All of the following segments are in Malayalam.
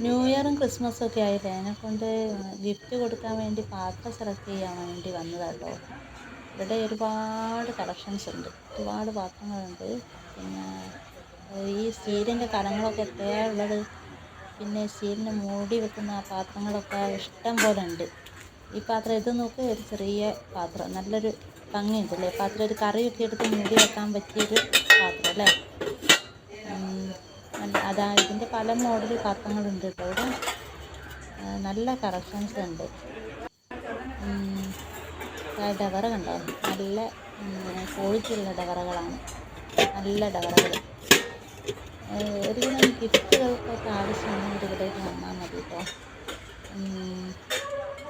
ന്യൂ ഇയറും ക്രിസ്മസും ഒക്കെ ആയില്ലേ, അതിനെക്കൊണ്ട് ഗിഫ്റ്റ് കൊടുക്കാൻ വേണ്ടി പാത്രം സെലക്ട് ചെയ്യാൻ വേണ്ടി വന്നതാട്ടോ. ഇവിടെ ഒരുപാട് കളക്ഷൻസ് ഉണ്ട്, ഒരുപാട് പാത്രങ്ങളുണ്ട്. പിന്നെ ഈ സ്റ്റീലിൻ്റെ കലങ്ങളൊക്കെ എത്രയാണ് ഉള്ളത്. പിന്നെ സ്റ്റീലിന് മൂടി വെക്കുന്ന ആ പാത്രങ്ങളൊക്കെ ഇഷ്ടം പോലെ ഉണ്ട്. ഈ പാത്രം ഇത് നോക്ക്, ഒരു ചെറിയ പാത്രം, നല്ലൊരു ഭംഗിയുണ്ടല്ലേ പാത്രം. ഒരു കറിയൊക്കെ എടുത്ത് മൂടി വെക്കാൻ പറ്റിയൊരു പാത്രം അല്ലേ. അതാ ഇതിൻ്റെ പല മോഡൽ പാത്രങ്ങളുണ്ട് കേട്ടോ ഇവിടെ. നല്ല കളക്ഷൻസ് ഉണ്ട്. ഡവറ കണ്ടോ, നല്ല ക്വാളിറ്റിയുള്ള ഡവറകളാണ്, നല്ല ഡവറകൾ. ഒരുവിധം ഗിഫ്റ്റുകൾക്കൊക്കെ ആവശ്യമുണ്ടെങ്കിൽ ഇവിടേക്ക് വന്നാൽ മതി കേട്ടോ.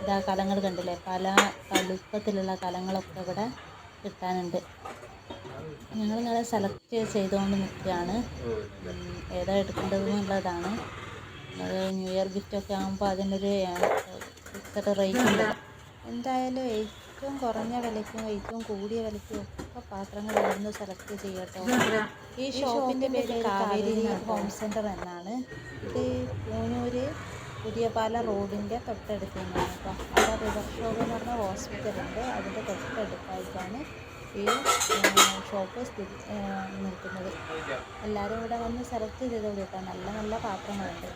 ഇതാ കലങ്ങൾ കണ്ടില്ലേ, പല വലുപ്പത്തിലുള്ള കലങ്ങളൊക്കെ ഇവിടെ കിട്ടാനുണ്ട്. ഞങ്ങളിങ്ങനെ സെലക്ട് ചെയ്തുകൊണ്ട് നിൽക്കുകയാണ്, ഏതാ എടുക്കേണ്ടതെന്നുള്ളതാണ്. ന്യൂ ഇയർ ഗിഫ്റ്റൊക്കെ ആകുമ്പോൾ അതിനൊരു ഫിക്സഡ് റേറ്റ് ഉണ്ട്. എന്തായാലും ഏറ്റവും കുറഞ്ഞ വിലയ്ക്കും ഏറ്റവും കൂടിയ വിലയ്ക്കും ഒക്കെ പാത്രങ്ങൾ ഇവിടുന്ന് സെലക്ട് ചെയ്യട്ടോ. ഈ ഷോപ്പിൻ്റെ പേര് കാവേരി ഹോം സെൻറ്റർ എന്നാണ്. ഇത് പൂനൂര് പുതിയ പാല റോഡിൻ്റെ തൊട്ടടുത്ത് തന്നെയാണ് കേട്ടോ. അവിടെ റിവർ ഷോപ്പ് എന്ന് പറഞ്ഞ ഹോസ്പിറ്റലുണ്ട്, അതിൻ്റെ തൊട്ടടുത്തായിട്ടാണ് ഈ ഷോപ്പ് നിൽക്കുന്നത്. എല്ലാവരും ഇവിടെ വന്ന് സെലക്ട് ചെയ്തോളൂ കേട്ടോ, നല്ല നല്ല പാത്രങ്ങളുണ്ട്.